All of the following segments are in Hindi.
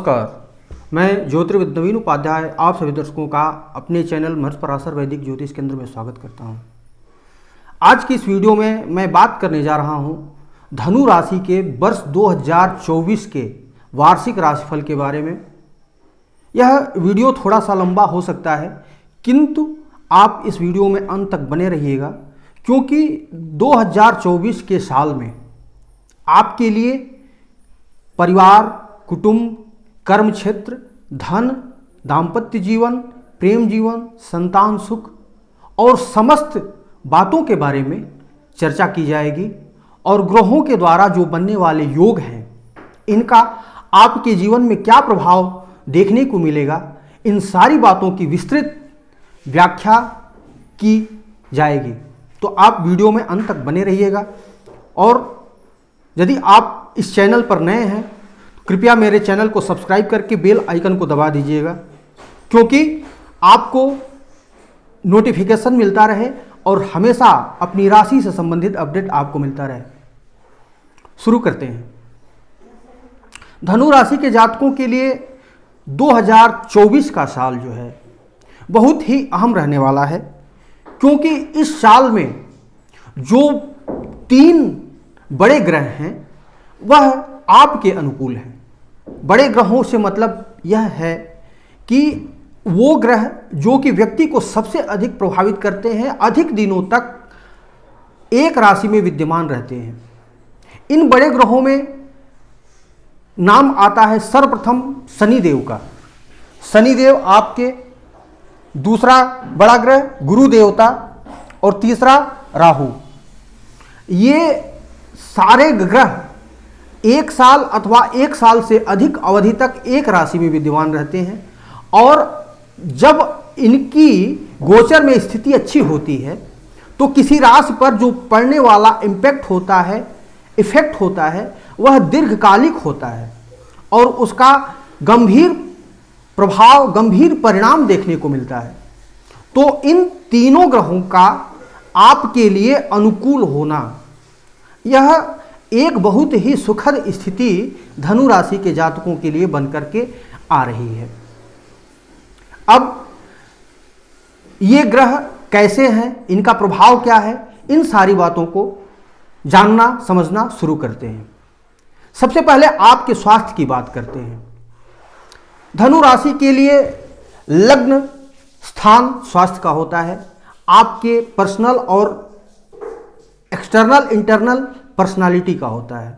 नमस्कार, मैं ज्योतिर्विद नवीन उपाध्याय आप सभी दर्शकों का अपने चैनल महर्षि पराशर वैदिक ज्योतिष केंद्र में स्वागत करता हूं। आज की इस वीडियो में मैं बात करने जा रहा हूं धनु राशि के वर्ष 2024 के वार्षिक राशिफल के बारे में। यह वीडियो थोड़ा सा लंबा हो सकता है, किंतु आप इस वीडियो में अंत तक बने रहिएगा, क्योंकि 2024 के साल में आपके लिए परिवार, कुटुंब, कर्म क्षेत्र, धन, दाम्पत्य जीवन, प्रेम जीवन, संतान सुख और समस्त बातों के बारे में चर्चा की जाएगी और ग्रहों के द्वारा जो बनने वाले योग हैं, इनका आपके जीवन में क्या प्रभाव देखने को मिलेगा, इन सारी बातों की विस्तृत व्याख्या की जाएगी। तो आप वीडियो में अंत तक बने रहिएगा। और यदि आप इस चैनल पर नए हैं, कृपया मेरे चैनल को सब्सक्राइब करके बेल आइकन को दबा दीजिएगा, क्योंकि आपको नोटिफिकेशन मिलता रहे और हमेशा अपनी राशि से संबंधित अपडेट आपको मिलता रहे। शुरू करते हैं। धनु राशि के जातकों के लिए 2024 का साल जो है बहुत ही अहम रहने वाला है, क्योंकि इस साल में जो 3 बड़े ग्रह हैं वह आपके अनुकूल हैं। बड़े ग्रहों से मतलब यह है कि वो ग्रह जो कि व्यक्ति को सबसे अधिक प्रभावित करते हैं, अधिक दिनों तक एक राशि में विद्यमान रहते हैं। इन बड़े ग्रहों में नाम आता है सर्वप्रथम शनिदेव का। शनिदेव आपके, दूसरा बड़ा ग्रह गुरु देवता और तीसरा राहु। ये सारे ग्रह 1 साल अथवा 1 साल से अधिक अवधि तक एक राशि में विद्यमान रहते हैं, और जब इनकी गोचर में स्थिति अच्छी होती है तो किसी राशि पर जो पड़ने वाला इम्पैक्ट होता है, इफेक्ट होता है, वह दीर्घकालिक होता है और उसका गंभीर प्रभाव, गंभीर परिणाम देखने को मिलता है। तो इन तीनों ग्रहों का आपके लिए अनुकूल होना, यह एक बहुत ही सुखद स्थिति धनु राशि के जातकों के लिए बनकर के आ रही है। अब ये ग्रह कैसे हैं, इनका प्रभाव क्या है, इन सारी बातों को जानना समझना शुरू करते हैं। सबसे पहले आपके स्वास्थ्य की बात करते हैं। धनु राशि के लिए लग्न स्थान स्वास्थ्य का होता है। आपके पर्सनल और एक्सटर्नल इंटरनल पर्सनालिटी का होता है।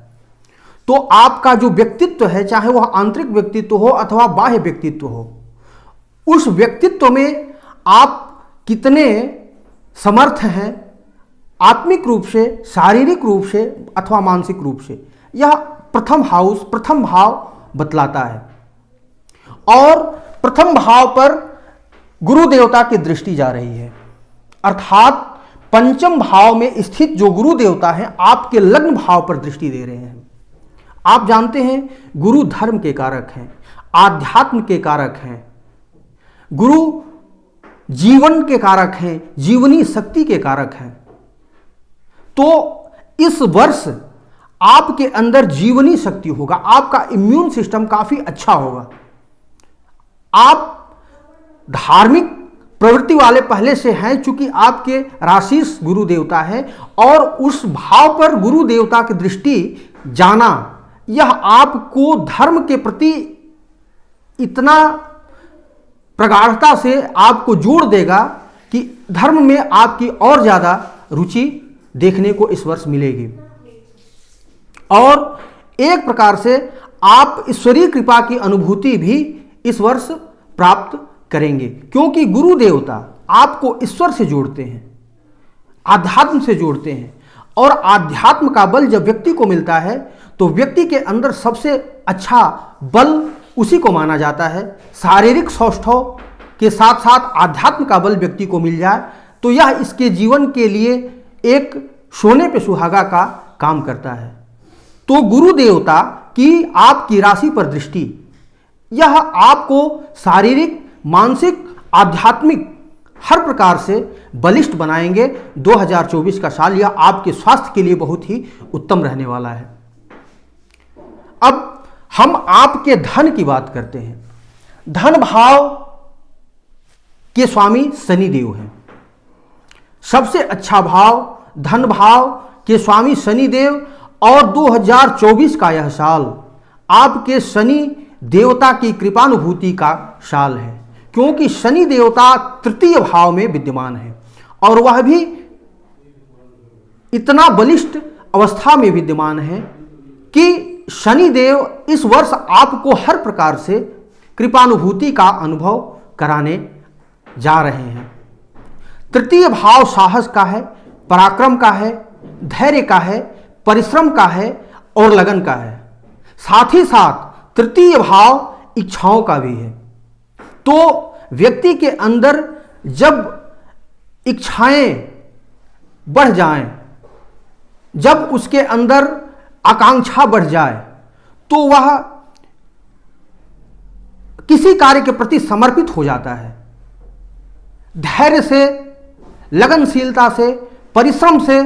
तो आपका जो व्यक्तित्व है, चाहे वह आंतरिक व्यक्तित्व हो अथवा बाह्य व्यक्तित्व हो, उस व्यक्तित्व में आप कितने समर्थ हैं, आत्मिक रूप से, शारीरिक रूप से अथवा मानसिक रूप से, यह प्रथम हाउस, प्रथम भाव बतलाता है। और प्रथम भाव पर गुरु देवता की दृष्टि जा रही है, अर्थात पंचम भाव में स्थित जो गुरु देवता हैं आपके लग्न भाव पर दृष्टि दे रहे हैं। आप जानते हैं गुरु धर्म के कारक हैं, आध्यात्म के कारक हैं, गुरु जीवन के कारक हैं, जीवनी शक्ति के कारक हैं। तो इस वर्ष आपके अंदर जीवनी शक्ति होगा, आपका इम्यून सिस्टम काफी अच्छा होगा। आप धार्मिक प्रवृत्ति वाले पहले से हैं, चूंकि आपके राशि गुरु देवता है और उस भाव पर गुरु देवता की दृष्टि जाना, यह आपको धर्म के प्रति इतना प्रगाढ़ता से आपको जोड़ देगा कि धर्म में आपकी और ज्यादा रुचि देखने को इस वर्ष मिलेगी। और एक प्रकार से आप ईश्वरीय कृपा की अनुभूति भी इस वर्ष प्राप्त करेंगे, क्योंकि गुरु देवता आपको ईश्वर से जोड़ते हैं, आध्यात्म से जोड़ते हैं। और आध्यात्म का बल जब व्यक्ति को मिलता है तो व्यक्ति के अंदर सबसे अच्छा बल उसी को माना जाता है। शारीरिक सौष्ठव के साथ साथ आध्यात्म का बल व्यक्ति को मिल जाए तो यह इसके जीवन के लिए एक सोने पे सुहागा का काम करता है। तो गुरु देवता की आपकी राशि पर दृष्टि, यह आपको शारीरिक, मानसिक, आध्यात्मिक हर प्रकार से बलिष्ठ बनाएंगे। 2024 का साल यह आपके स्वास्थ्य के लिए बहुत ही उत्तम रहने वाला है। अब हम आपके धन की बात करते हैं। धन भाव के स्वामी शनिदेव हैं। सबसे अच्छा भाव धन भाव के स्वामी शनिदेव, और 2024 का यह साल आपके शनि देवता की कृपानुभूति का साल है, क्योंकि शनि देवता तृतीय भाव में विद्यमान है और वह भी इतना बलिष्ठ अवस्था में विद्यमान है कि शनिदेव इस वर्ष आपको हर प्रकार से कृपानुभूति का अनुभव कराने जा रहे हैं। तृतीय भाव साहस का है, पराक्रम का है, धैर्य का है, परिश्रम का है और लगन का है। साथ ही साथ तृतीय भाव इच्छाओं का भी है। तो व्यक्ति के अंदर जब इच्छाएं बढ़ जाएं, जब उसके अंदर आकांक्षा बढ़ जाए, तो वह किसी कार्य के प्रति समर्पित हो जाता है। धैर्य से, लगनशीलता से, परिश्रम से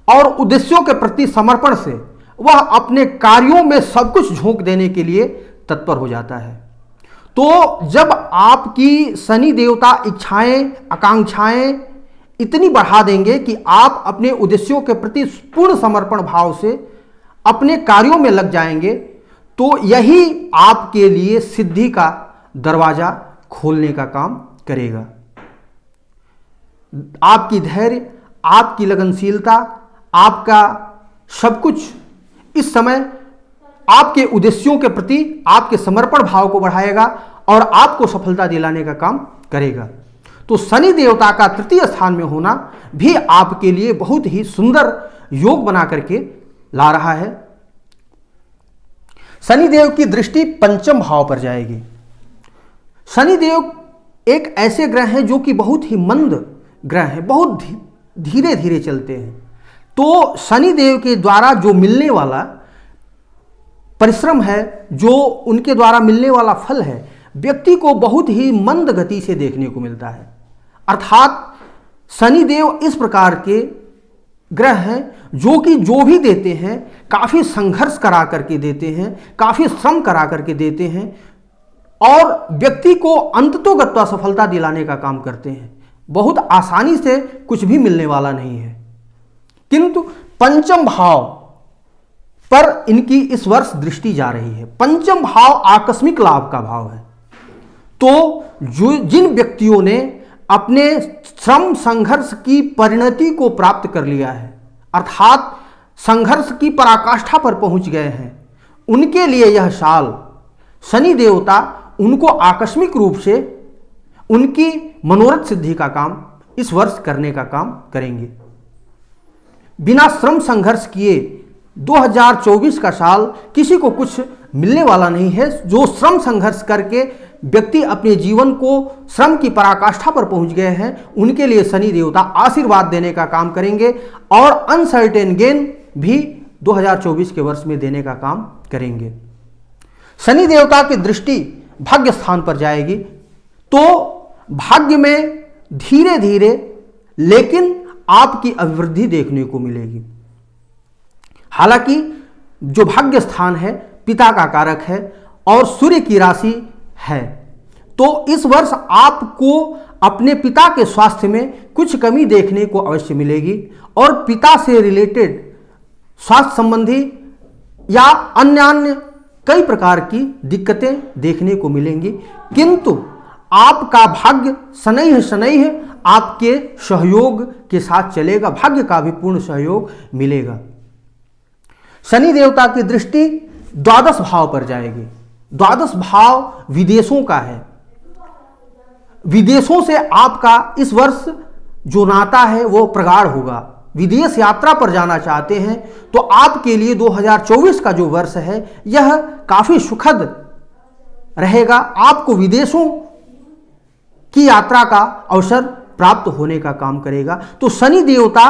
और उद्देश्यों के प्रति समर्पण से वह अपने कार्यों में सब कुछ झोंक देने के लिए तत्पर हो जाता है। तो जब आपकी शनि देवता इच्छाएं, आकांक्षाएं इतनी बढ़ा देंगे कि आप अपने उद्देश्यों के प्रति पूर्ण समर्पण भाव से अपने कार्यों में लग जाएंगे, तो यही आपके लिए सिद्धि का दरवाजा खोलने का काम करेगा। आपकी धैर्य, आपकी लगनशीलता, आपका सब कुछ इस समय आपके उद्देश्यों के प्रति आपके समर्पण भाव को बढ़ाएगा और आपको सफलता दिलाने का काम करेगा। तो शनि देवता का तृतीय स्थान में होना भी आपके लिए बहुत ही सुंदर योग बना करके ला रहा है। शनिदेव की दृष्टि पंचम भाव पर जाएगी। शनिदेव एक ऐसे ग्रह हैं जो कि बहुत ही मंद ग्रह हैं, बहुत धीरे धीरे चलते हैं। तो शनिदेव के द्वारा जो मिलने वाला परिश्रम है, जो उनके द्वारा मिलने वाला फल है, व्यक्ति को बहुत ही मंद गति से देखने को मिलता है। अर्थात शनिदेव इस प्रकार के ग्रह हैं जो कि जो भी देते हैं काफ़ी संघर्ष करा करके देते हैं, काफ़ी श्रम करा करके देते हैं और व्यक्ति को अंततोगत्वा सफलता दिलाने का काम करते हैं। बहुत आसानी से कुछ भी मिलने वाला नहीं है। किंतु पंचम भाव पर इनकी इस वर्ष दृष्टि जा रही है। पंचम भाव आकस्मिक लाभ का भाव है। तो जिन व्यक्तियों ने अपने श्रम संघर्ष की परिणति को प्राप्त कर लिया है, अर्थात संघर्ष की पराकाष्ठा पर पहुंच गए हैं, उनके लिए यह साल शनि देवता उनको आकस्मिक रूप से उनकी मनोरथ सिद्धि का काम इस वर्ष करने का काम करेंगे। बिना श्रम संघर्ष किए 2024 का साल किसी को कुछ मिलने वाला नहीं है। जो श्रम संघर्ष करके व्यक्ति अपने जीवन को श्रम की पराकाष्ठा पर पहुंच गए हैं, उनके लिए शनि देवता आशीर्वाद देने का काम करेंगे और अनसर्टेन गेन भी 2024 के वर्ष में देने का काम करेंगे। शनि देवता की दृष्टि भाग्य स्थान पर जाएगी, तो भाग्य में धीरे धीरे लेकिन आपकी अभिवृद्धि देखने को मिलेगी। हालांकि जो भाग्य स्थान है पिता का कारक है और सूर्य की राशि है, तो इस वर्ष आपको अपने पिता के स्वास्थ्य में कुछ कमी देखने को अवश्य मिलेगी और पिता से रिलेटेड स्वास्थ्य संबंधी या अन्य कई प्रकार की दिक्कतें देखने को मिलेंगी। किंतु आपका भाग्य शनैः आपके सहयोग के साथ चलेगा, भाग्य का भी पूर्ण सहयोग मिलेगा। शनि देवता की दृष्टि द्वादश भाव पर जाएगी। द्वादश भाव विदेशों का है। विदेशों से आपका इस वर्ष जो नाता है वो प्रगाढ़ होगा। विदेश यात्रा पर जाना चाहते हैं तो आपके लिए 2024 का जो वर्ष है यह काफी सुखद रहेगा। आपको विदेशों की यात्रा का अवसर प्राप्त होने का काम करेगा। तो शनि देवता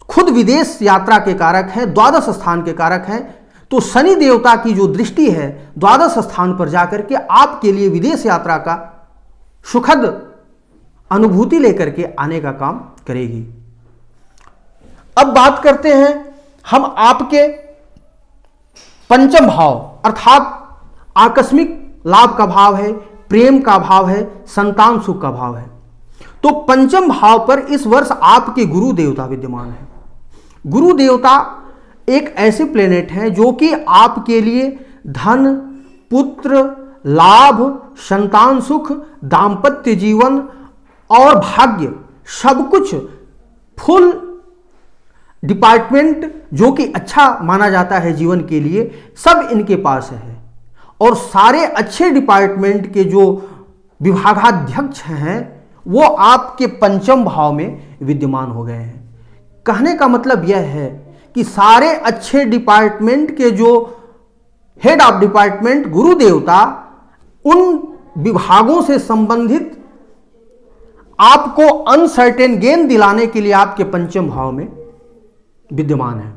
खुद विदेश यात्रा के कारक हैं, द्वादश स्थान के कारक हैं। तो शनि देवता की जो दृष्टि है द्वादश स्थान पर जाकर के आपके लिए विदेश यात्रा का सुखद अनुभूति लेकर के आने का काम करेगी। अब बात करते हैं हम आपके पंचम भाव अर्थात आकस्मिक लाभ का भाव है, प्रेम का भाव है, संतान सुख का भाव है। तो पंचम भाव पर इस वर्ष आपके गुरु देवता विद्यमान है। गुरु देवता एक ऐसे प्लेनेट हैं जो कि आपके लिए धन, पुत्र, लाभ, संतान सुख, दाम्पत्य जीवन और भाग्य सब कुछ फुल डिपार्टमेंट जो कि अच्छा माना जाता है जीवन के लिए, सब इनके पास है। और सारे अच्छे डिपार्टमेंट के जो विभागाध्यक्ष हैं वो आपके पंचम भाव में विद्यमान हो गए हैं। कहने का मतलब यह है कि सारे अच्छे डिपार्टमेंट के जो हेड ऑफ डिपार्टमेंट गुरु देवता उन विभागों से संबंधित आपको अनसर्टेन गेन दिलाने के लिए आपके पंचम भाव में विद्यमान है।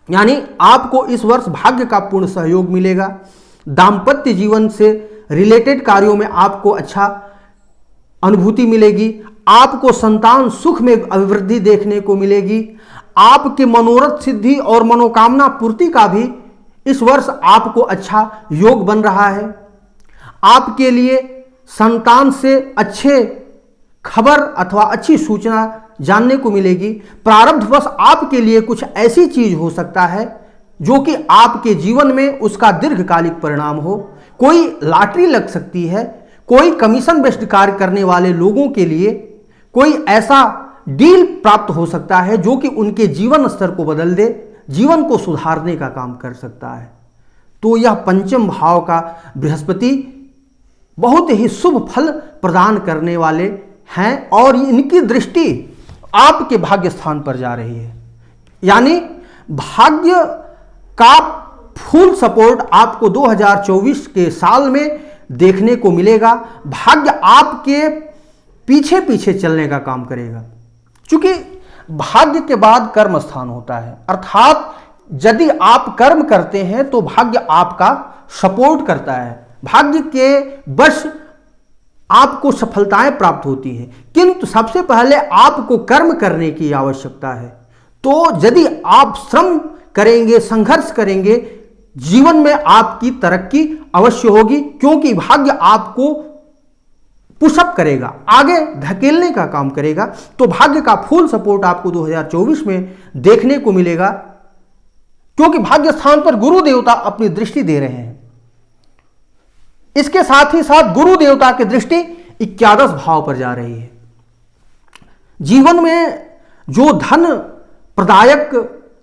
यानी आपको इस वर्ष भाग्य का पूर्ण सहयोग मिलेगा। दाम्पत्य जीवन से रिलेटेड कार्यों में आपको अच्छा अनुभूति मिलेगी। आपको संतान सुख में अभिवृद्धि देखने को मिलेगी। आपके मनोरथ सिद्धि और मनोकामना पूर्ति का भी इस वर्ष आपको अच्छा योग बन रहा है। आपके लिए संतान से अच्छे खबर अथवा अच्छी सूचना जानने को मिलेगी। प्रारब्धवश आपके लिए कुछ ऐसी चीज हो सकता है जो कि आपके जीवन में उसका दीर्घकालिक परिणाम हो। कोई लॉटरी लग सकती है, कोई कमीशन बेस्ड कार्य करने वाले लोगों के लिए कोई ऐसा डील प्राप्त हो सकता है जो कि उनके जीवन स्तर को बदल दे, जीवन को सुधारने का काम कर सकता है। तो यह पंचम भाव का बृहस्पति बहुत ही शुभ फल प्रदान करने वाले हैं और इनकी दृष्टि आपके भाग्य स्थान पर जा रही है। यानी भाग्य का फुल सपोर्ट आपको 2024 के साल में देखने को मिलेगा। भाग्य आपके पीछे पीछे चलने का काम करेगा, क्योंकि भाग्य के बाद कर्म स्थान होता है। अर्थात यदि आप कर्म करते हैं तो भाग्य आपका सपोर्ट करता है, भाग्य के वश आपको सफलताएं प्राप्त होती हैं। किंतु सबसे पहले आपको कर्म करने की आवश्यकता है। तो यदि आप श्रम करेंगे, संघर्ष करेंगे, जीवन में आपकी तरक्की अवश्य होगी, क्योंकि भाग्य आपको पुशअप करेगा, आगे धकेलने का काम करेगा। तो भाग्य का फुल सपोर्ट आपको 2024 में देखने को मिलेगा, क्योंकि भाग्य स्थान पर गुरु देवता अपनी दृष्टि दे रहे हैं। इसके साथ ही साथ गुरु देवता की दृष्टि 11 भाव पर जा रही है। जीवन में जो धन प्रदायक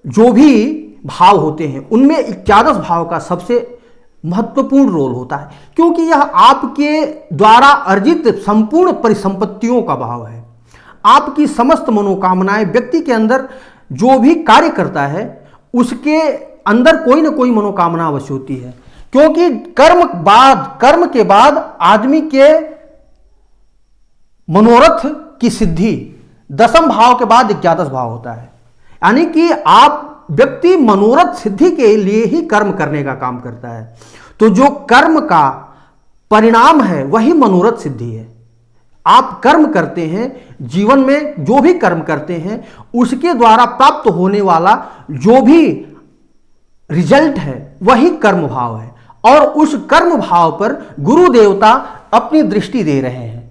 जो भी भाव होते हैं उनमें 11 भाव का सबसे महत्वपूर्ण रोल होता है, क्योंकि यह आपके द्वारा अर्जित संपूर्ण परिसंपत्तियों का भाव है। आपकी समस्त मनोकामनाएं, व्यक्ति के अंदर जो भी कार्य करता है उसके अंदर कोई ना कोई मनोकामना अवश्य होती है, क्योंकि कर्म के बाद आदमी के मनोरथ की सिद्धि 10वें भाव के बाद 11वां भाव होता है। यानी कि आप व्यक्ति मनोरथ सिद्धि के लिए ही कर्म करने का काम करता है। तो जो कर्म का परिणाम है वही मनोरथ सिद्धि है। आप कर्म करते हैं, जीवन में जो भी कर्म करते हैं उसके द्वारा प्राप्त होने वाला जो भी रिजल्ट है वही कर्म भाव है, और उस कर्म भाव पर गुरु देवता अपनी दृष्टि दे रहे हैं।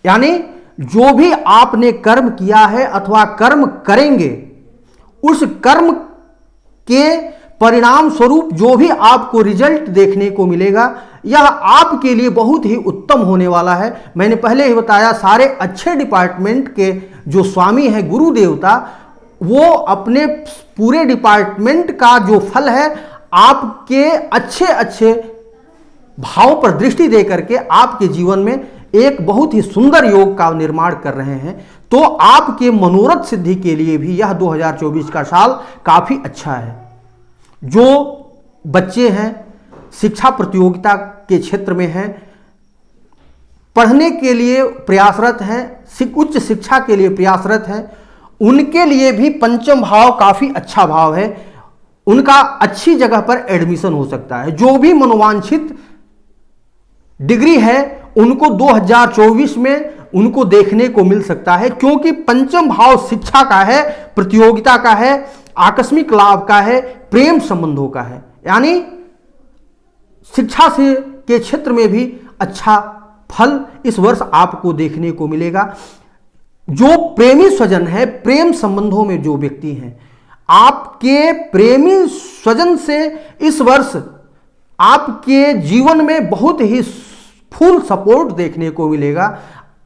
यानी जो भी आपने कर्म किया है अथवा कर्म करेंगे, उस कर्म के परिणाम स्वरूप जो भी आपको रिजल्ट देखने को मिलेगा यह आपके लिए बहुत ही उत्तम होने वाला है। मैंने पहले ही बताया, सारे अच्छे डिपार्टमेंट के जो स्वामी हैं गुरु देवता, वो अपने पूरे डिपार्टमेंट का जो फल है आपके अच्छे अच्छे भाव पर दृष्टि दे करके आपके जीवन में एक बहुत ही सुंदर योग का निर्माण कर रहे हैं। तो आपके मनोरथ सिद्धि के लिए भी यह 2024 का साल काफी अच्छा है। जो बच्चे हैं शिक्षा प्रतियोगिता के क्षेत्र में हैं, पढ़ने के लिए प्रयासरत हैं, उच्च शिक्षा के लिए प्रयासरत हैं, उनके लिए भी पंचम भाव काफी अच्छा भाव है। उनका अच्छी जगह पर एडमिशन हो सकता है। जो भी मनोवांछित डिग्री है उनको 2024 में उनको देखने को मिल सकता है, क्योंकि पंचम भाव शिक्षा का है, प्रतियोगिता का है, आकस्मिक लाभ का है, प्रेम संबंधों का है। यानी शिक्षा से के क्षेत्र में भी अच्छा फल इस वर्ष आपको देखने को मिलेगा। जो प्रेमी स्वजन है, प्रेम संबंधों में जो व्यक्ति हैं, आपके प्रेमी स्वजन से इस वर्ष आपके जीवन में बहुत ही फुल सपोर्ट देखने को मिलेगा।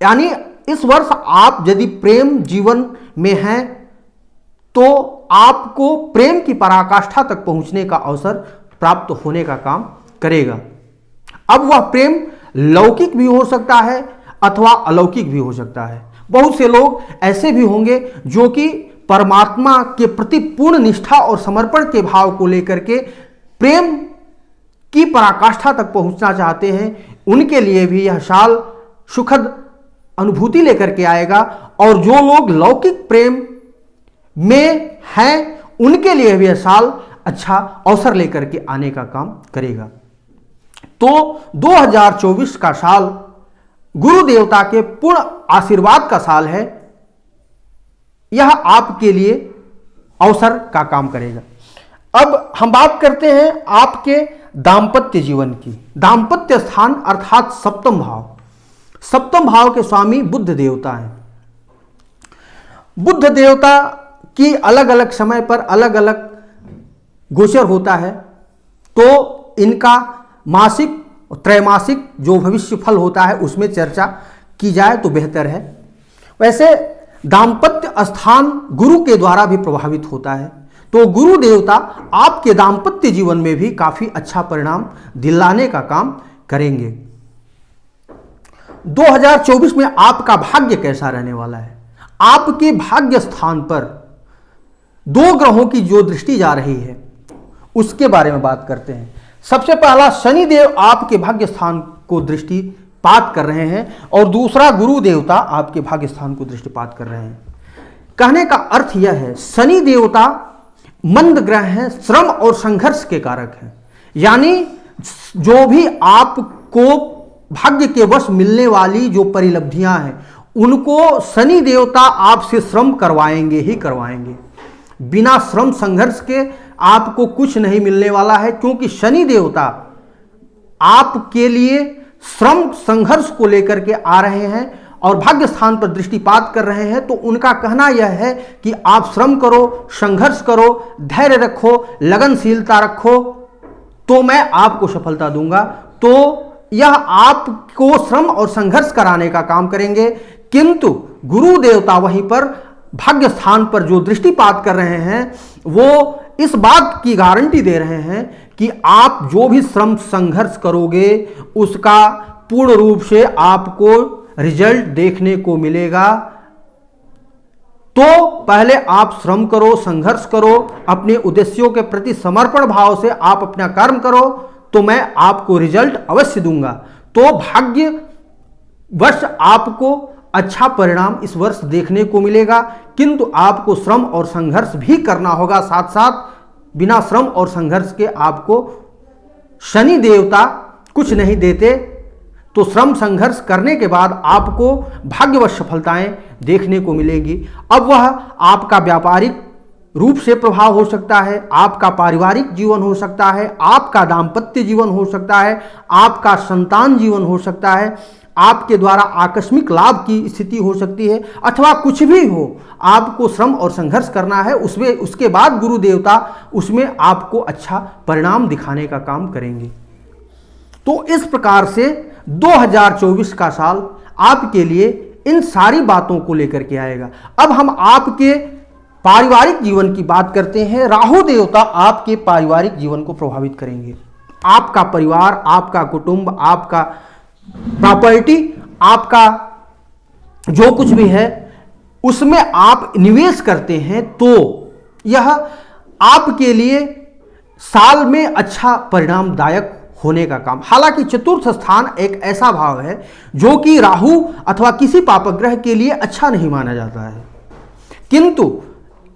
यानी इस वर्ष आप यदि प्रेम जीवन में हैं तो आपको प्रेम की पराकाष्ठा तक पहुंचने का अवसर प्राप्त होने का काम करेगा। अब वह प्रेम लौकिक भी हो सकता है अथवा अलौकिक भी हो सकता है। बहुत से लोग ऐसे भी होंगे जो कि परमात्मा के प्रति पूर्ण निष्ठा और समर्पण के भाव को लेकर के प्रेम की पराकाष्ठा तक पहुंचना चाहते हैं। उनके लिए भी यह साल सुखद अनुभूति लेकर के आएगा, और जो लोग लौकिक प्रेम में हैं उनके लिए भी यह साल अच्छा अवसर लेकर के आने का काम करेगा। तो 2024 का साल गुरु देवता के पूर्ण आशीर्वाद का साल है। यह आपके लिए अवसर का काम करेगा। अब हम बात करते हैं आपके दाम्पत्य जीवन की। दाम्पत्य स्थान अर्थात सप्तम भाव, सप्तम भाव के स्वामी बुध देवता हैं। बुध देवता की अलग अलग समय पर अलग अलग गोचर होता है, तो इनका मासिक त्रैमासिक जो भविष्य फल होता है उसमें चर्चा की जाए तो बेहतर है। वैसे दाम्पत्य स्थान गुरु के द्वारा भी प्रभावित होता है, तो गुरु देवता आपके दाम्पत्य जीवन में भी काफी अच्छा परिणाम दिलाने का काम करेंगे। 2024 में आपका भाग्य कैसा रहने वाला है? आपके भाग्य स्थान पर 2 ग्रहों की जो दृष्टि जा रही है उसके बारे में बात करते हैं। सबसे पहला शनिदेव आपके भाग्य स्थान को दृष्टिपात कर रहे हैं, और दूसरा गुरु देवता आपके भाग्य स्थान को दृष्टिपात कर रहे हैं। कहने का अर्थ यह है, शनि देवता मंद ग्रह हैं, श्रम और संघर्ष के कारक हैं। यानी जो भी आपको भाग्य के वश मिलने वाली जो परिलब्धियां हैं उनको शनि देवता आपसे श्रम करवाएंगे ही करवाएंगे। बिना श्रम संघर्ष के आपको कुछ नहीं मिलने वाला है, क्योंकि शनि देवता आपके लिए श्रम संघर्ष को लेकर के आ रहे हैं और भाग्य स्थान पर दृष्टिपात कर रहे हैं। तो उनका कहना यह है कि आप श्रम करो, संघर्ष करो, धैर्य रखो, लगनशीलता रखो, तो मैं आपको सफलता दूंगा। तो यह आपको श्रम और संघर्ष कराने का काम करेंगे, किंतु गुरु देवता वहीं पर भाग्य स्थान पर जो दृष्टिपात कर रहे हैं वो इस बात की गारंटी दे रहे हैं कि आप जो भी श्रम संघर्ष करोगे उसका पूर्ण रूप से आपको रिजल्ट देखने को मिलेगा। तो पहले आप श्रम करो, संघर्ष करो, अपने उद्देश्यों के प्रति समर्पण भाव से आप अपना कर्म करो, तो मैं आपको रिजल्ट अवश्य दूंगा। तो भाग्यवश आपको अच्छा परिणाम इस वर्ष देखने को मिलेगा, किंतु आपको श्रम और संघर्ष भी करना होगा। साथ साथ बिना श्रम और संघर्ष के आपको शनि देवता कुछ नहीं देते। तो श्रम संघर्ष करने के बाद आपको भाग्यवश सफलताएं देखने को मिलेगी। अब वह आपका व्यापारिक रूप से प्रभाव हो सकता है, आपका पारिवारिक जीवन हो सकता है, आपका दाम्पत्य जीवन हो सकता है, आपका संतान जीवन हो सकता है, आपके द्वारा आकस्मिक लाभ की स्थिति हो सकती है, अथवा कुछ भी हो, आपको श्रम और संघर्ष करना है, उसके बाद गुरु देवता उसमें आपको अच्छा परिणाम दिखाने का काम करेंगे। तो इस प्रकार से 2024 का साल आपके लिए इन सारी बातों को लेकर के आएगा। अब हम आपके पारिवारिक जीवन की बात करते हैं। राहु देवता आपके पारिवारिक जीवन को प्रभावित करेंगे। आपका परिवार, आपका कुटुंब, आपका प्रॉपर्टी, आपका जो कुछ भी है उसमें आप निवेश करते हैं, तो यह आपके लिए साल में अच्छा परिणामदायक होने का काम। हालांकि चतुर्थ स्थान एक ऐसा भाव है जो कि राहु अथवा किसी पापग्रह के लिए अच्छा नहीं माना जाता है, किंतु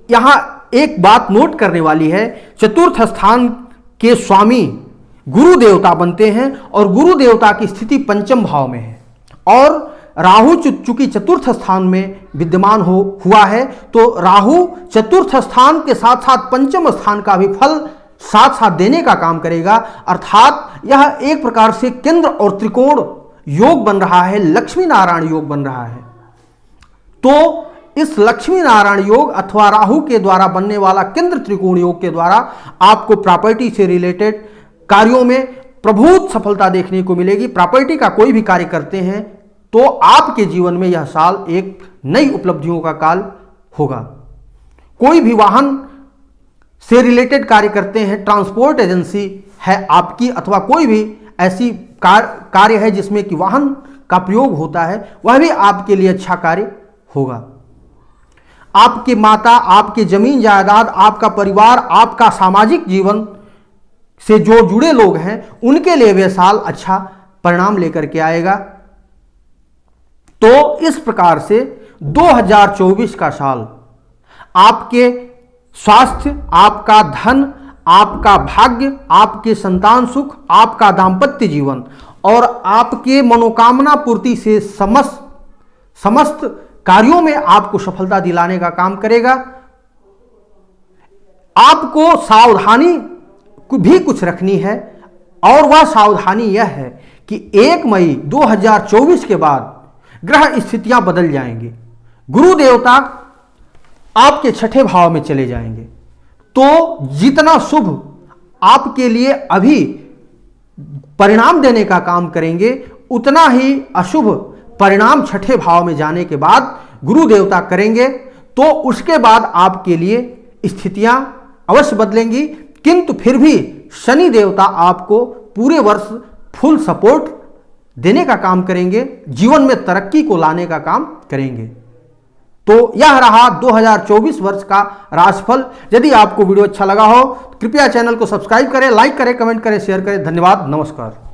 यहां एक बात नोट करने वाली है, चतुर्थ स्थान के स्वामी गुरु देवता बनते हैं और गुरु देवता की स्थिति पंचम भाव में है, और राहु चूंकि चतुर्थ स्थान में विद्यमान हुआ है, तो राहु चतुर्थ स्थान के साथ साथ पंचम स्थान का भी फल साथ साथ देने का काम करेगा। अर्थात यह एक प्रकार से केंद्र और त्रिकोण योग बन रहा है, लक्ष्मी नारायण योग बन रहा है। तो इस लक्ष्मी नारायण योग अथवा राहु के द्वारा बनने वाला केंद्र त्रिकोण योग के द्वारा आपको प्रॉपर्टी से रिलेटेड कार्यों में प्रभुत सफलता देखने को मिलेगी। प्रॉपर्टी का कोई भी कार्य करते हैं तो आपके जीवन में यह साल एक नई उपलब्धियों का काल होगा। कोई भी वाहन से रिलेटेड कार्य करते हैं, ट्रांसपोर्ट एजेंसी है आपकी, अथवा कोई भी ऐसी कार्य है जिसमें कि वाहन का प्रयोग होता है, वह भी आपके लिए अच्छा कार्य होगा। आपके माता, आपके जमीन जायदाद, आपका परिवार, आपका सामाजिक जीवन से जो जुड़े लोग हैं उनके लिए वह साल अच्छा परिणाम लेकर के आएगा। तो इस प्रकार से 2024 का साल आपके स्वास्थ्य, आपका धन, आपका भाग्य, आपके संतान सुख, आपका दांपत्य जीवन और आपके मनोकामना पूर्ति से समस्त कार्यों में आपको सफलता दिलाने का काम करेगा। आपको सावधानी भी कुछ रखनी है और वह सावधानी यह है कि 1 मई 2024 के बाद ग्रह स्थितियां बदल जाएंगी। गुरु देवता आपके छठे भाव में चले जाएंगे। तो जितना शुभ आपके लिए अभी परिणाम देने का काम करेंगे, उतना ही अशुभ परिणाम छठे भाव में जाने के बाद गुरु देवता करेंगे। तो उसके बाद आपके लिए स्थितियां अवश्य बदलेंगी, किंतु फिर भी शनि देवता आपको पूरे वर्ष फुल सपोर्ट देने का काम करेंगे, जीवन में तरक्की को लाने का काम करेंगे। तो यह रहा 2024 वर्ष का राशिफल। यदि आपको वीडियो अच्छा लगा हो कृपया चैनल को सब्सक्राइब करें, लाइक करें, कमेंट करें, शेयर करें। धन्यवाद, नमस्कार।